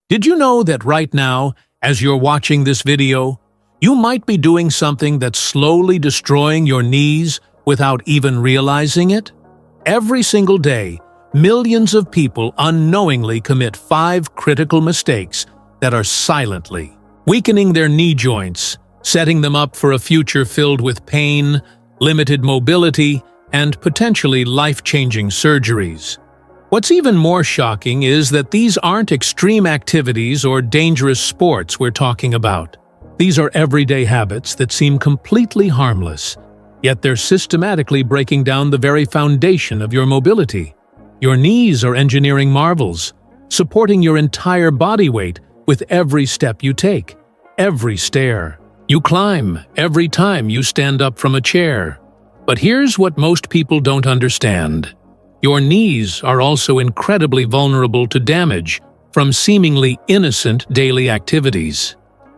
Did you know that right now, as you're watching this video, you might be doing something that's slowly destroying your knees without even realizing it? Every single day, millions of people unknowingly commit 5 critical mistakes that are silently weakening their knee joints, setting them up for a future filled with pain, limited mobility, and potentially life-changing surgeries. What's even more shocking is that these aren't extreme activities or dangerous sports we're talking about. These are everyday habits that seem completely harmless, yet they're systematically breaking down the very foundation of your mobility. Your knees are engineering marvels, supporting your entire body weight with every step you take, every stair you climb, every time you stand up from a chair. But here's what most people don't understand. Your knees are also incredibly vulnerable to damage from seemingly innocent daily activities.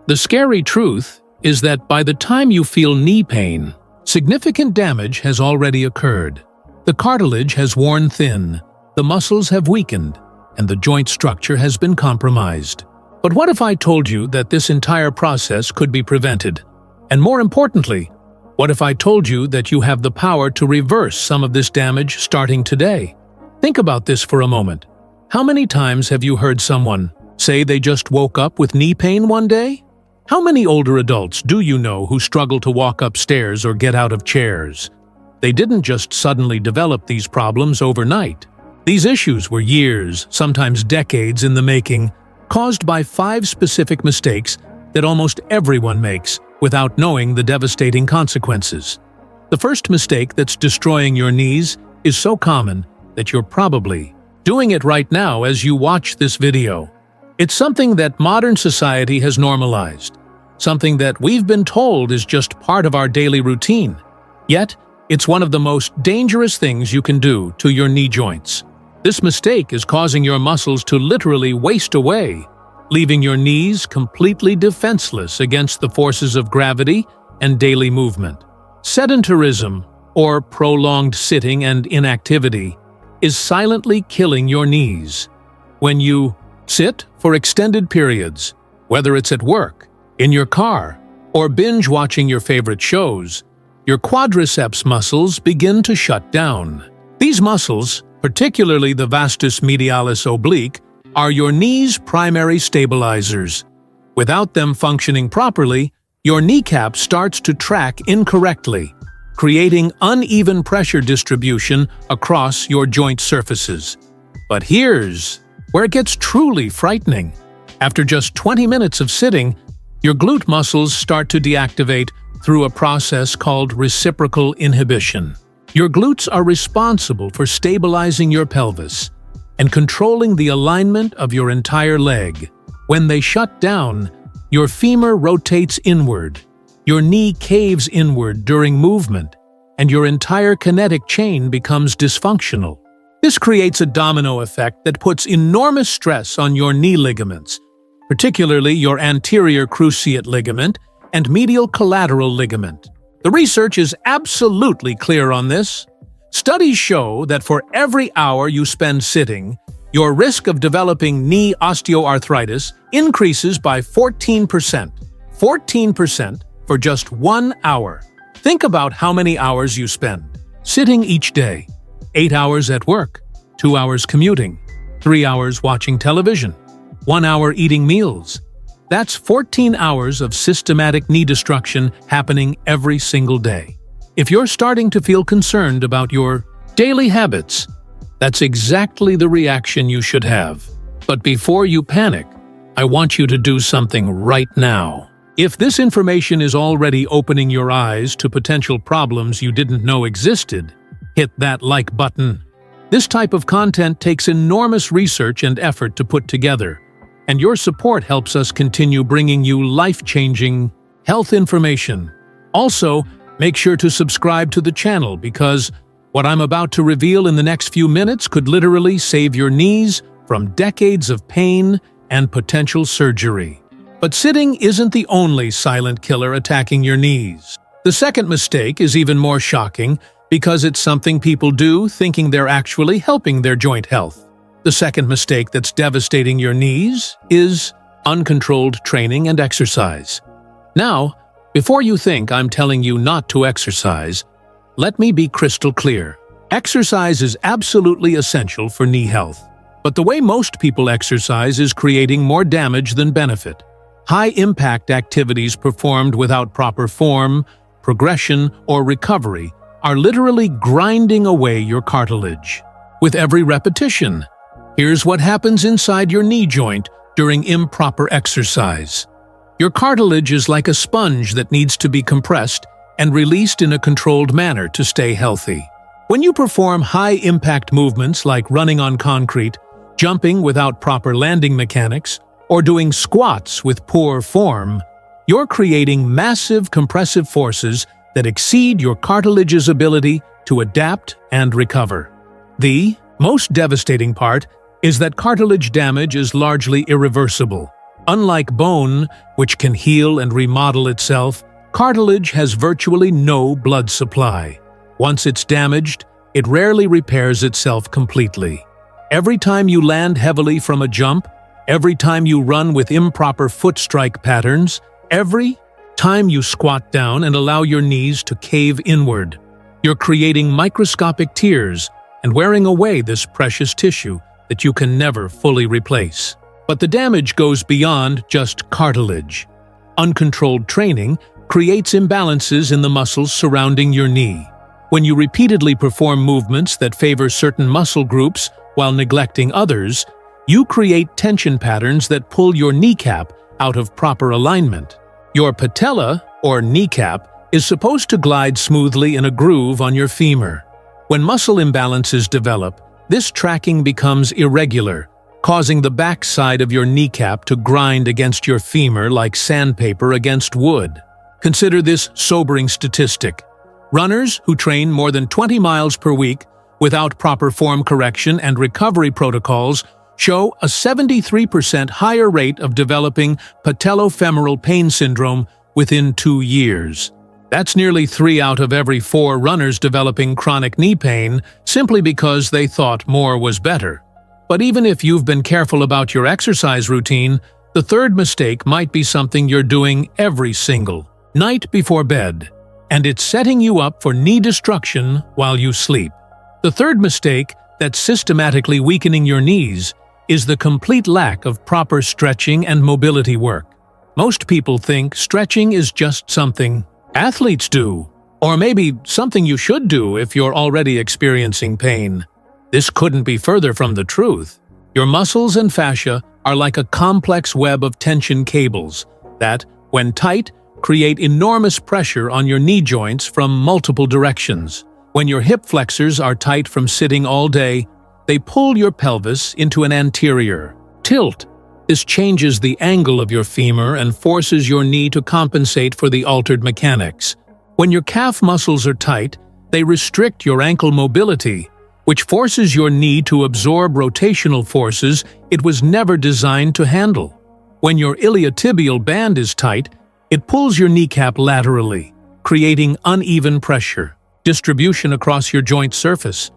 The scary truth is that by the time you feel knee pain, significant damage has already occurred. The cartilage has worn thin, the muscles have weakened, and the joint structure has been compromised. But what if I told you that this entire process could be prevented? And more importantly, what if I told you that you have the power to reverse some of this damage starting today? Think about this for a moment. How many times have you heard someone say they just woke up with knee pain one day? How many older adults do you know who struggle to walk upstairs or get out of chairs? They didn't just suddenly develop these problems overnight. These issues were years, sometimes decades in the making, caused by 5 specific mistakes that almost everyone makes without knowing the devastating consequences. The first mistake that's destroying your knees is so common that you're probably doing it right now as you watch this video. It's something that modern society has normalized, something that we've been told is just part of our daily routine. Yet, it's one of the most dangerous things you can do to your knee joints. This mistake is causing your muscles to literally waste away, leaving your knees completely defenseless against the forces of gravity and daily movement. Sedentarism, or prolonged sitting and inactivity, is silently killing your knees. When you sit for extended periods, whether it's at work, in your car, or binge watching your favorite shows, your quadriceps muscles begin to shut down. These muscles, particularly the vastus medialis oblique, are your knee's primary stabilizers. Without them functioning properly, your kneecap starts to track incorrectly, creating uneven pressure distribution across your joint surfaces. But here's where it gets truly frightening. After just 20 minutes of sitting, your glute muscles start to deactivate through a process called reciprocal inhibition. Your glutes are responsible for stabilizing your pelvis and controlling the alignment of your entire leg. When they shut down, your femur rotates inward, your knee caves inward during movement, and your entire kinetic chain becomes dysfunctional. This creates a domino effect that puts enormous stress on your knee ligaments, particularly your anterior cruciate ligament and medial collateral ligament. The research is absolutely clear on this. Studies show that for every hour you spend sitting, your risk of developing knee osteoarthritis increases by 14%. 14% for just 1 hour. Think about how many hours you spend sitting each day. 8 hours at work, 2 hours commuting, 3 hours watching television, 1 hour eating meals. That's 14 hours of systematic knee destruction happening every single day. If you're starting to feel concerned about your daily habits, that's exactly the reaction you should have. But before you panic, I want you to do something right now. If this information is already opening your eyes to potential problems you didn't know existed, hit that like button. This type of content takes enormous research and effort to put together, and your support helps us continue bringing you life-changing health information. Also, make sure to subscribe to the channel because what I'm about to reveal in the next few minutes could literally save your knees from decades of pain and potential surgery. But sitting isn't the only silent killer attacking your knees. The second mistake is even more shocking because it's something people do thinking they're actually helping their joint health. The second mistake that's devastating your knees is uncontrolled training and exercise. Now, before you think I'm telling you not to exercise, let me be crystal clear. Exercise is absolutely essential for knee health. But the way most people exercise is creating more damage than benefit. High-impact activities performed without proper form, progression, or recovery are literally grinding away your cartilage. With every repetition, here's what happens inside your knee joint during improper exercise. Your cartilage is like a sponge that needs to be compressed and released in a controlled manner to stay healthy. When you perform high-impact movements like running on concrete, jumping without proper landing mechanics, or doing squats with poor form, you're creating massive compressive forces that exceed your cartilage's ability to adapt and recover. The most devastating part is that cartilage damage is largely irreversible. Unlike bone, which can heal and remodel itself, cartilage has virtually no blood supply. Once it's damaged, it rarely repairs itself completely. Every time you land heavily from a jump, every time you run with improper foot strike patterns, every time you squat down and allow your knees to cave inward, you're creating microscopic tears and wearing away this precious tissue that you can never fully replace. But the damage goes beyond just cartilage. Uncontrolled training creates imbalances in the muscles surrounding your knee. When you repeatedly perform movements that favor certain muscle groups while neglecting others, you create tension patterns that pull your kneecap out of proper alignment. Your patella, or kneecap, is supposed to glide smoothly in a groove on your femur. When muscle imbalances develop, this tracking becomes irregular, causing the backside of your kneecap to grind against your femur like sandpaper against wood. Consider this sobering statistic. Runners who train more than 20 miles per week without proper form correction and recovery protocols show a 73% higher rate of developing patellofemoral pain syndrome within 2 years. That's nearly 3 out of every 4 runners developing chronic knee pain simply because they thought more was better. But even if you've been careful about your exercise routine, the third mistake might be something you're doing every single night before bed, and it's setting you up for knee destruction while you sleep. The third mistake that's systematically weakening your knees is the complete lack of proper stretching and mobility work. Most people think stretching is just something athletes do, or maybe something you should do if you're already experiencing pain. This couldn't be further from the truth. Your muscles and fascia are like a complex web of tension cables that, when tight, create enormous pressure on your knee joints from multiple directions. When your hip flexors are tight from sitting all day, they pull your pelvis into an anterior tilt. This changes the angle of your femur and forces your knee to compensate for the altered mechanics. When your calf muscles are tight, they restrict your ankle mobility, which forces your knee to absorb rotational forces it was never designed to handle. When your iliotibial band is tight, it pulls your kneecap laterally, creating uneven pressure distribution across your joint surface.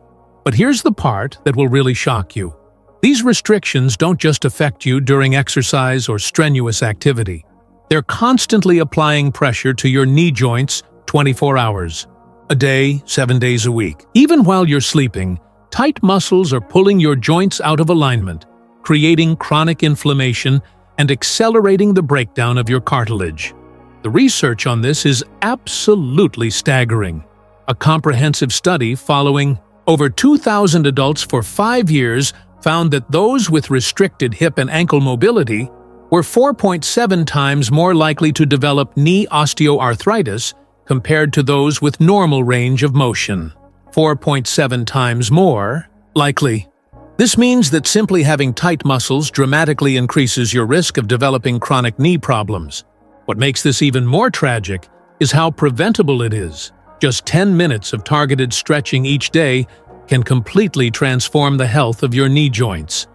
But here's the part that will really shock you. These restrictions don't just affect you during exercise or strenuous activity. They're constantly applying pressure to your knee joints 24 hours a day, 7 days a week. Even while you're sleeping, tight muscles are pulling your joints out of alignment, creating chronic inflammation and accelerating the breakdown of your cartilage. The research on this is absolutely staggering. A comprehensive study following over 2,000 adults for 5 years found that those with restricted hip and ankle mobility were 4.7 times more likely to develop knee osteoarthritis compared to those with normal range of motion. 4.7 times more likely. This means that simply having tight muscles dramatically increases your risk of developing chronic knee problems. What makes this even more tragic is how preventable it is. Just 10 minutes of targeted stretching each day can completely transform the health of your knee joints.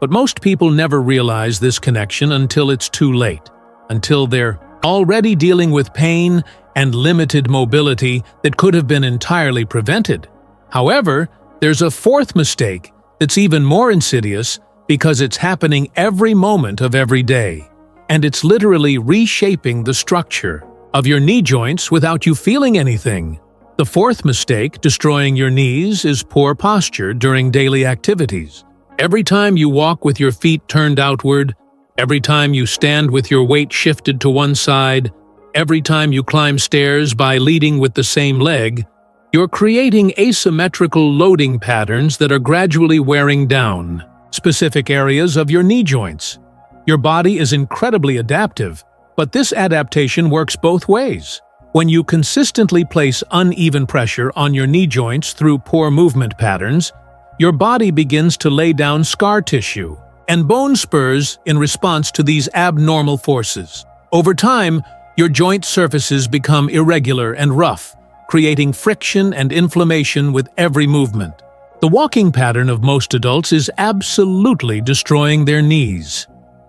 But most people never realize this connection until it's too late, until they're already dealing with pain and limited mobility that could have been entirely prevented. However, there's a fourth mistake that's even more insidious because it's happening every moment of every day. And it's literally reshaping the structure of your knee joints without you feeling anything. The fourth mistake destroying your knees is poor posture during daily activities. Every time you walk with your feet turned outward, every time you stand with your weight shifted to one side, every time you climb stairs by leading with the same leg, you're creating asymmetrical loading patterns that are gradually wearing down specific areas of your knee joints. Your body is incredibly adaptive, but this adaptation works both ways. When you consistently place uneven pressure on your knee joints through poor movement patterns, your body begins to lay down scar tissue and bone spurs in response to these abnormal forces. Over time, your joint surfaces become irregular and rough, creating friction and inflammation with every movement. The walking pattern of most adults is absolutely destroying their knees.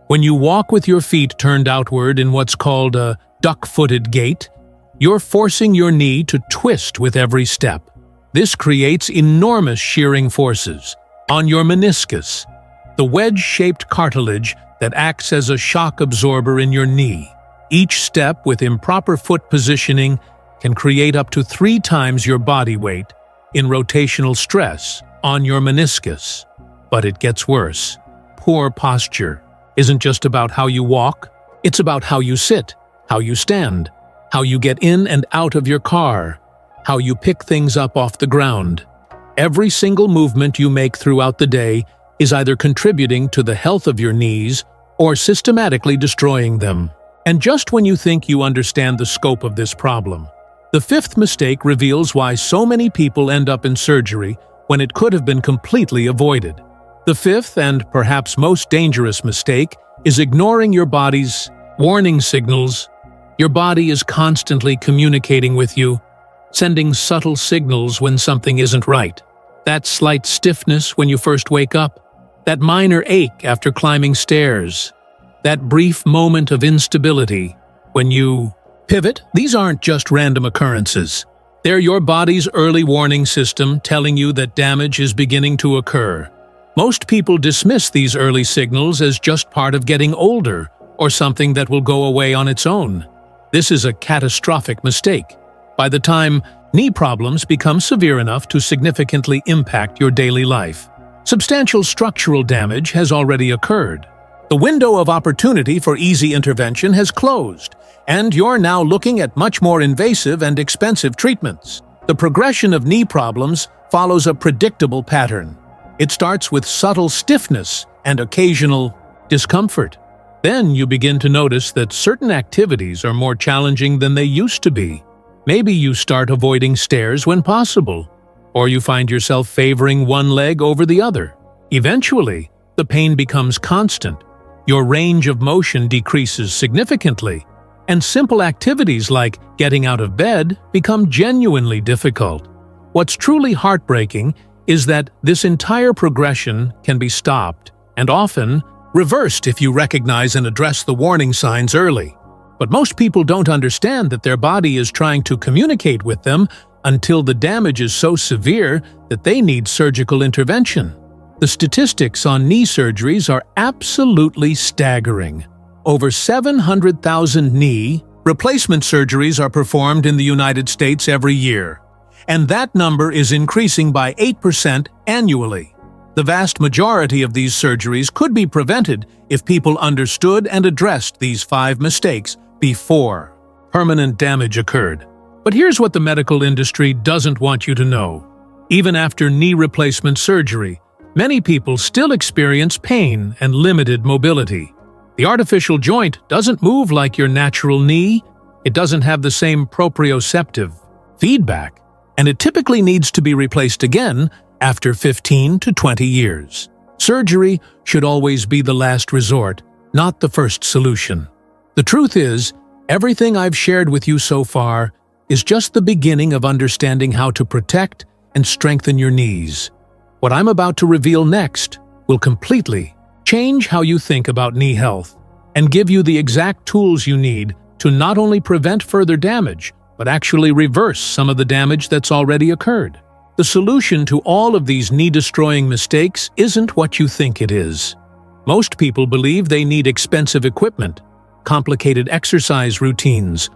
When you walk with your feet turned outward in what's called a duck-footed gait, you're forcing your knee to twist with every step. This creates enormous shearing forces on your meniscus, the wedge-shaped cartilage that acts as a shock absorber in your knee. Each step with improper foot positioning can create up to 3 times your body weight in rotational stress on your meniscus. But it gets worse. Poor posture isn't just about how you walk, it's about how you sit, how you stand, how you get in and out of your car, how you pick things up off the ground. Every single movement you make throughout the day is either contributing to the health of your knees or systematically destroying them. And just when you think you understand the scope of this problem, the fifth mistake reveals why so many people end up in surgery when it could have been completely avoided. The fifth and perhaps most dangerous mistake is ignoring your body's warning signals. Your body is constantly communicating with you, sending subtle signals when something isn't right. That slight stiffness when you first wake up, that minor ache after climbing stairs, that brief moment of instability when you pivot. These aren't just random occurrences. They're your body's early warning system telling you that damage is beginning to occur. Most people dismiss these early signals as just part of getting older or something that will go away on its own. This is a catastrophic mistake. By the time knee problems become severe enough to significantly impact your daily life, substantial structural damage has already occurred. The window of opportunity for easy intervention has closed, and you're now looking at much more invasive and expensive treatments. The progression of knee problems follows a predictable pattern. It starts with subtle stiffness and occasional discomfort. Then you begin to notice that certain activities are more challenging than they used to be. Maybe you start avoiding stairs when possible, or you find yourself favoring one leg over the other. Eventually, the pain becomes constant. Your range of motion decreases significantly, and simple activities like getting out of bed become genuinely difficult. What's truly heartbreaking is that this entire progression can be stopped, and often reversed if you recognize and address the warning signs early. But most people don't understand that their body is trying to communicate with them until the damage is so severe that they need surgical intervention. The statistics on knee surgeries are absolutely staggering. Over 700,000 knee replacement surgeries are performed in the United States every year, and that number is increasing by 8% annually. The vast majority of these surgeries could be prevented if people understood and addressed these 5 mistakes before permanent damage occurred. But here's what the medical industry doesn't want you to know. Even after knee replacement surgery, many people still experience pain and limited mobility. The artificial joint doesn't move like your natural knee, it doesn't have the same proprioceptive feedback, and it typically needs to be replaced again after 15 to 20 years. Surgery should always be the last resort, not the first solution. The truth is, everything I've shared with you so far is just the beginning of understanding how to protect and strengthen your knees. What I'm about to reveal next will completely change how you think about knee health and give you the exact tools you need to not only prevent further damage, but actually reverse some of the damage that's already occurred. The solution to all of these knee-destroying mistakes isn't what you think it is. Most people believe they need expensive equipment, complicated exercise routines,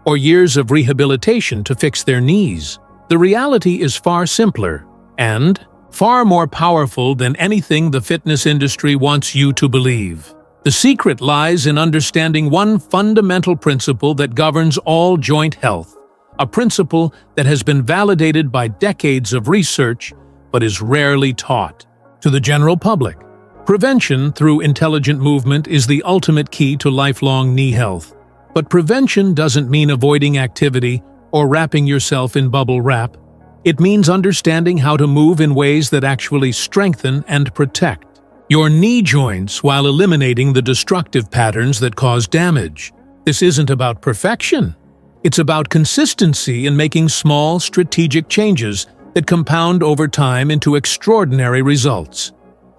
or years of rehabilitation to fix their knees. The reality is far simpler and far more powerful than anything the fitness industry wants you to believe. The secret lies in understanding one fundamental principle that governs all joint health, a principle that has been validated by decades of research but is rarely taught to the general public. Prevention through intelligent movement is the ultimate key to lifelong knee health. But prevention doesn't mean avoiding activity or wrapping yourself in bubble wrap. It means understanding how to move in ways that actually strengthen and protect your knee joints while eliminating the destructive patterns that cause damage. This isn't about perfection. It's about consistency in making small, strategic changes that compound over time into extraordinary results.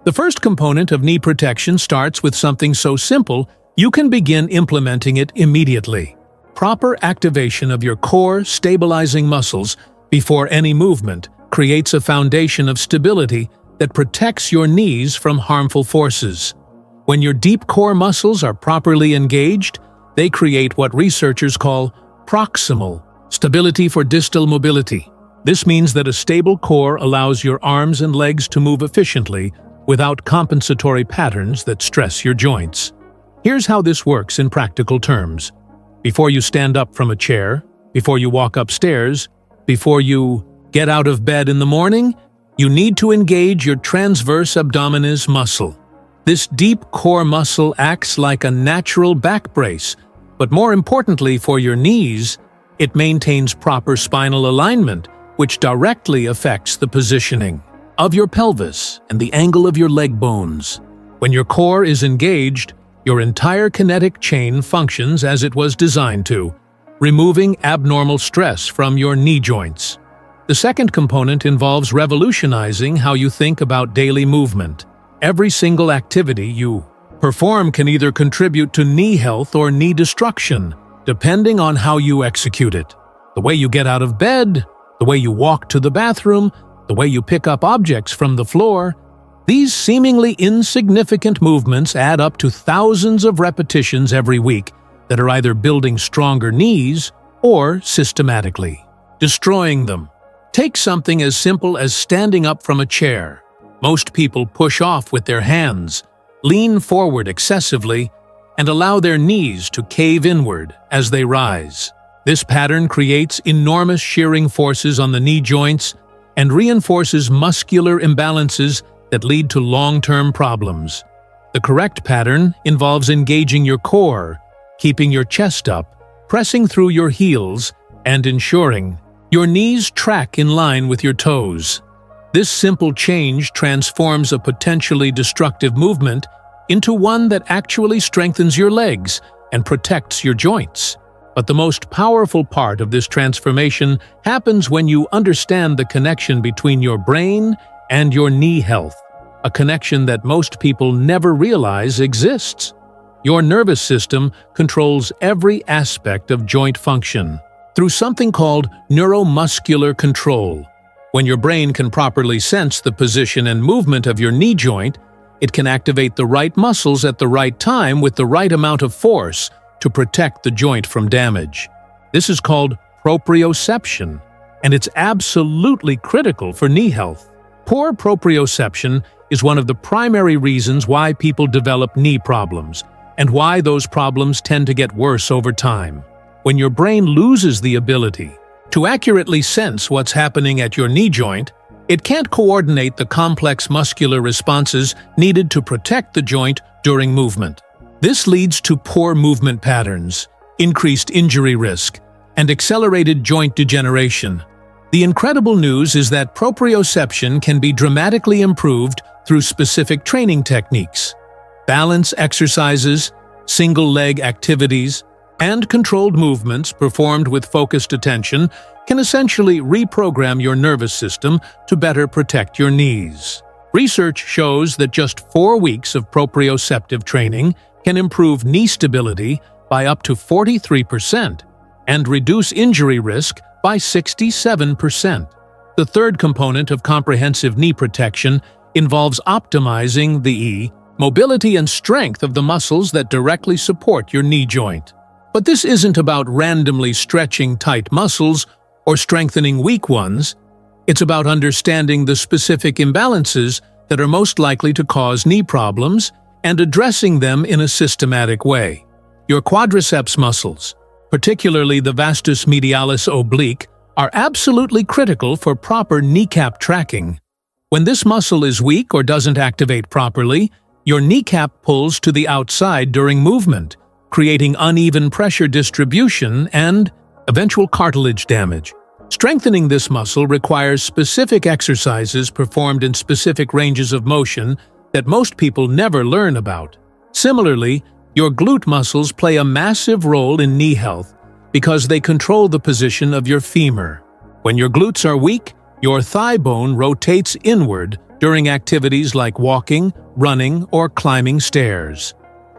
The first component of knee protection starts with something so simple you can begin implementing it immediately. Proper activation of your core stabilizing muscles before any movement creates a foundation of stability that protects your knees from harmful forces. When your deep core muscles are properly engaged, they create what researchers call proximal stability for distal mobility. This means that a stable core allows your arms and legs to move efficiently without compensatory patterns that stress your joints. Here's how this works in practical terms. Before you stand up from a chair, before you walk upstairs, before you get out of bed in the morning, you need to engage your transverse abdominis muscle. This deep core muscle acts like a natural back brace, but more importantly for your knees, it maintains proper spinal alignment, which directly affects the positioning of your pelvis and the angle of your leg bones. When your core is engaged, your entire kinetic chain functions as it was designed to, removing abnormal stress from your knee joints. The second component involves revolutionizing how you think about daily movement. Every single activity you perform can either contribute to knee health or knee destruction, depending on how you execute it. The way you get out of bed, the way you walk to the bathroom, the way you pick up objects from the floor, these seemingly insignificant movements add up to thousands of repetitions every week that are either building stronger knees or systematically destroying them. Take something as simple as standing up from a chair. Most people push off with their hands, lean forward excessively, and allow their knees to cave inward as they rise. This pattern creates enormous shearing forces on the knee joints and reinforces muscular imbalances that lead to long-term problems. The correct pattern involves engaging your core, keeping your chest up, pressing through your heels, and ensuring your knees track in line with your toes. This simple change transforms a potentially destructive movement into one that actually strengthens your legs and protects your joints. But the most powerful part of this transformation happens when you understand the connection between your brain and your knee health, a connection that most people never realize exists. Your nervous system controls every aspect of joint function through something called neuromuscular control. When your brain can properly sense the position and movement of your knee joint, it can activate the right muscles at the right time with the right amount of force to protect the joint from damage. This is called proprioception, and it's absolutely critical for knee health. Poor proprioception is one of the primary reasons why people develop knee problems, and why those problems tend to get worse over time. When your brain loses the ability to accurately sense what's happening at your knee joint, it can't coordinate the complex muscular responses needed to protect the joint during movement. This leads to poor movement patterns, increased injury risk, and accelerated joint degeneration. The incredible news is that proprioception can be dramatically improved through specific training techniques. Balance exercises, single-leg activities, and controlled movements performed with focused attention can essentially reprogram your nervous system to better protect your knees. Research shows that just 4 weeks of proprioceptive training can improve knee stability by up to 43% and reduce injury risk by 67%. The third component of comprehensive knee protection involves optimizing the mobility and strength of the muscles that directly support your knee joint. But this isn't about randomly stretching tight muscles or strengthening weak ones. It's about understanding the specific imbalances that are most likely to cause knee problems and addressing them in a systematic way. Your quadriceps muscles, particularly the vastus medialis oblique, are absolutely critical for proper kneecap tracking. When this muscle is weak or doesn't activate properly, your kneecap pulls to the outside during movement, creating uneven pressure distribution and eventual cartilage damage. Strengthening this muscle requires specific exercises performed in specific ranges of motion that most people never learn about. Similarly, your glute muscles play a massive role in knee health because they control the position of your femur. When your glutes are weak, your thigh bone rotates inward during activities like walking, running, or climbing stairs.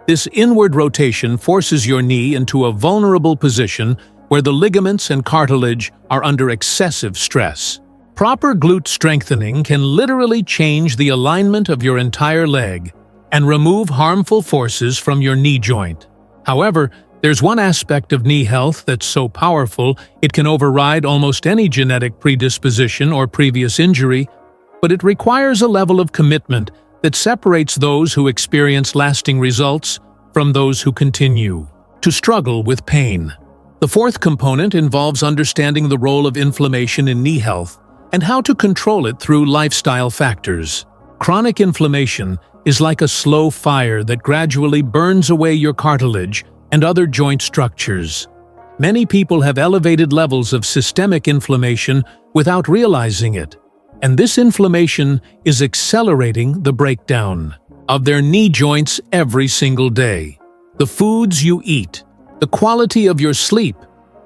This inward rotation forces your knee into a vulnerable position where the ligaments and cartilage are under excessive stress. Proper glute strengthening can literally change the alignment of your entire leg and remove harmful forces from your knee joint. However, there's one aspect of knee health that's so powerful it can override almost any genetic predisposition or previous injury, but it requires a level of commitment that separates those who experience lasting results from those who continue to struggle with pain. The fourth component involves understanding the role of inflammation in knee health and how to control it through lifestyle factors. Chronic inflammation is like a slow fire that gradually burns away your cartilage and other joint structures. Many people have elevated levels of systemic inflammation without realizing it, and this inflammation is accelerating the breakdown of their knee joints every single day. The foods you eat, the quality of your sleep,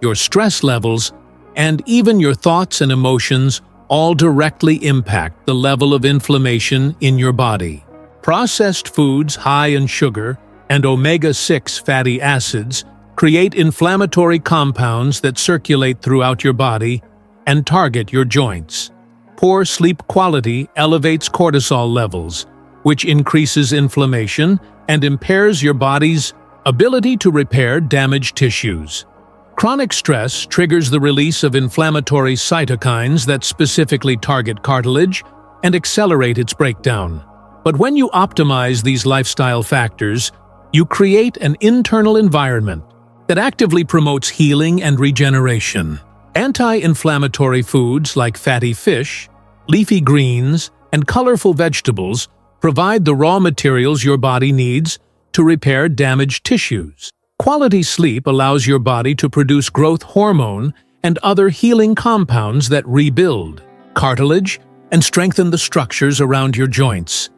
your stress levels, and even your thoughts and emotions all directly impact the level of inflammation in your body. Processed foods high in sugar and omega-6 fatty acids create inflammatory compounds that circulate throughout your body and target your joints. Poor sleep quality elevates cortisol levels, which increases inflammation and impairs your body's ability to repair damaged tissues. Chronic stress triggers the release of inflammatory cytokines that specifically target cartilage and accelerate its breakdown. But when you optimize these lifestyle factors, you create an internal environment that actively promotes healing and regeneration. Anti-inflammatory foods like fatty fish, leafy greens, and colorful vegetables provide the raw materials your body needs to repair damaged tissues. Quality sleep allows your body to produce growth hormone and other healing compounds that rebuild cartilage and strengthen the structures around your joints.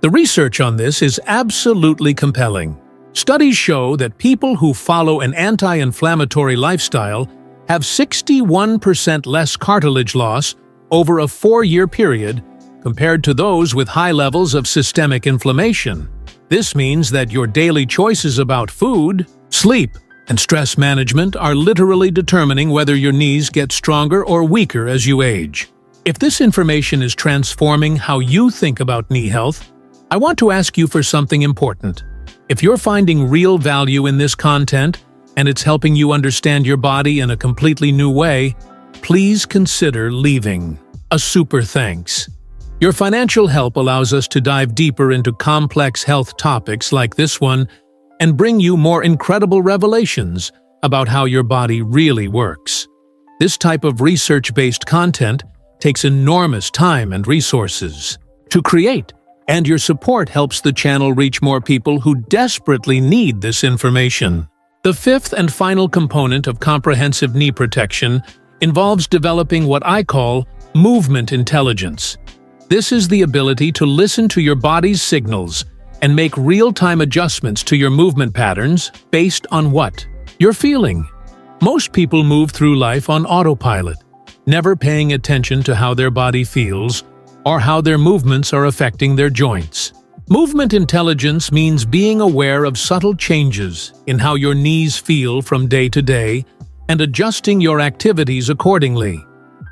The research on this is absolutely compelling. Studies show that people who follow an anti-inflammatory lifestyle have 61% less cartilage loss over a 4-year period compared to those with high levels of systemic inflammation. This means that your daily choices about food, sleep, and stress management are literally determining whether your knees get stronger or weaker as you age. If this information is transforming how you think about knee health, I want to ask you for something important. If you're finding real value in this content and it's helping you understand your body in a completely new way, please consider leaving a super thanks. Your financial help allows us to dive deeper into complex health topics like this one and bring you more incredible revelations about how your body really works. This type of research-based content takes enormous time and resources to create, and your support helps the channel reach more people who desperately need this information. The fifth and final component of comprehensive knee protection involves developing what I call movement intelligence. This is the ability to listen to your body's signals and make real-time adjustments to your movement patterns based on what you're feeling. Most people move through life on autopilot, never paying attention to how their body feels or how their movements are affecting their joints. Movement intelligence means being aware of subtle changes in how your knees feel from day to day and adjusting your activities accordingly.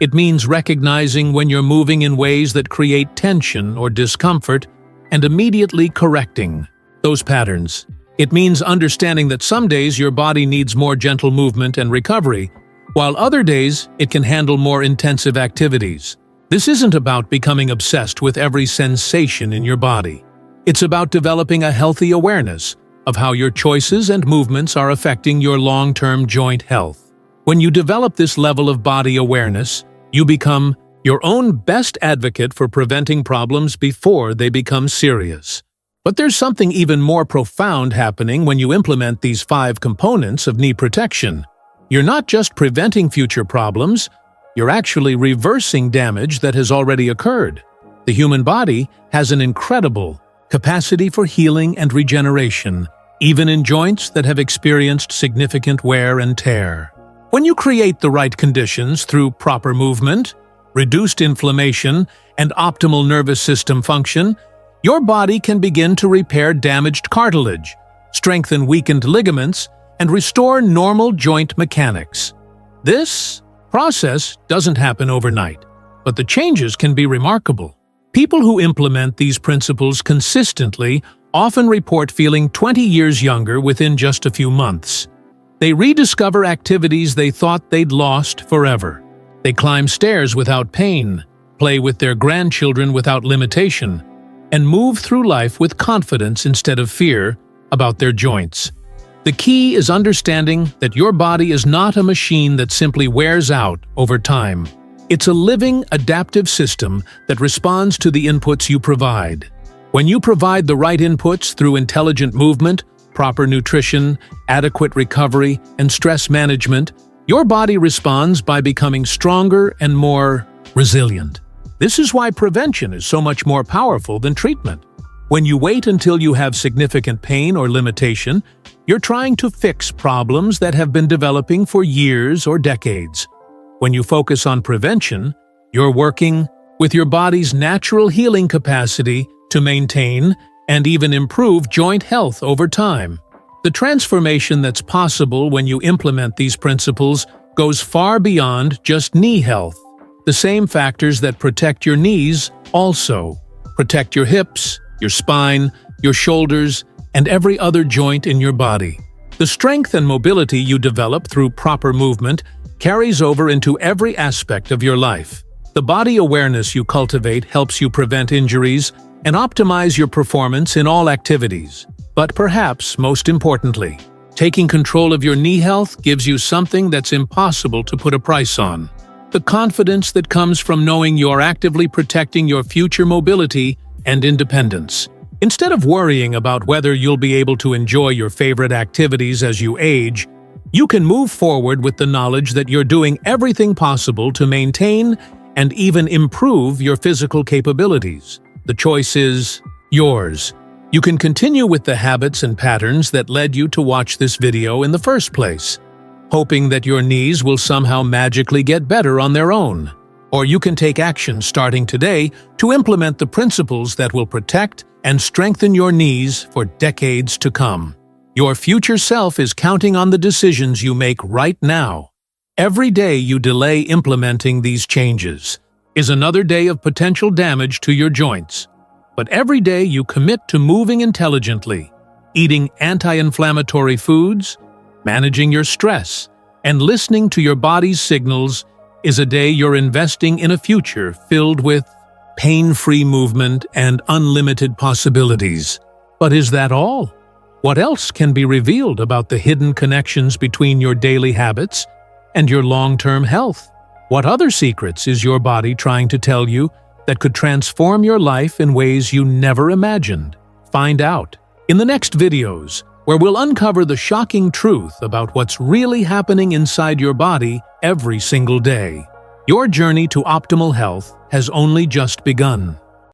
It means recognizing when you're moving in ways that create tension or discomfort and immediately correcting those patterns. It means understanding that some days your body needs more gentle movement and recovery, while other days it can handle more intensive activities. This isn't about becoming obsessed with every sensation in your body. It's about developing a healthy awareness of how your choices and movements are affecting your long-term joint health. When you develop this level of body awareness, you become your own best advocate for preventing problems before they become serious. But there's something even more profound happening when you implement these 5 components of knee protection. You're not just preventing future problems, you're actually reversing damage that has already occurred. The human body has an incredible capacity for healing and regeneration, even in joints that have experienced significant wear and tear. When you create the right conditions through proper movement, reduced inflammation, and optimal nervous system function, your body can begin to repair damaged cartilage, strengthen weakened ligaments, and restore normal joint mechanics. This process doesn't happen overnight, but the changes can be remarkable. People who implement these principles consistently often report feeling 20 years younger within just a few months. They rediscover activities they thought they'd lost forever. They climb stairs without pain, play with their grandchildren without limitation, and move through life with confidence instead of fear about their joints. The key is understanding that your body is not a machine that simply wears out over time. It's a living, adaptive system that responds to the inputs you provide. When you provide the right inputs through intelligent movement, proper nutrition, adequate recovery, and stress management, your body responds by becoming stronger and more resilient. This is why prevention is so much more powerful than treatment. When you wait until you have significant pain or limitation, you're trying to fix problems that have been developing for years or decades. When you focus on prevention, you're working with your body's natural healing capacity to maintain and even improve joint health over time. The transformation that's possible when you implement these principles goes far beyond just knee health. The same factors that protect your knees also protect your hips, your spine, your shoulders, and every other joint in your body. The strength and mobility you develop through proper movement carries over into every aspect of your life. The body awareness you cultivate helps you prevent injuries and optimize your performance in all activities. But perhaps most importantly, taking control of your knee health gives you something that's impossible to put a price on. The confidence that comes from knowing you're actively protecting your future mobility and independence. Instead of worrying about whether you'll be able to enjoy your favorite activities as you age, you can move forward with the knowledge that you're doing everything possible to maintain and even improve your physical capabilities. The choice is yours. You can continue with the habits and patterns that led you to watch this video in the first place, hoping that your knees will somehow magically get better on their own. Or you can take action starting today to implement the principles that will protect and strengthen your knees for decades to come. Your future self is counting on the decisions you make right now. Every day you delay implementing these changes is another day of potential damage to your joints. But every day you commit to moving intelligently, eating anti-inflammatory foods, managing your stress, and listening to your body's signals is a day you're investing in a future filled with pain-free movement and unlimited possibilities. But is that all? What else can be revealed about the hidden connections between your daily habits and your long-term health? What other secrets is your body trying to tell you that could transform your life in ways you never imagined? Find out in the next videos, where we'll uncover the shocking truth about what's really happening inside your body every single day. Your journey to optimal health has only just begun.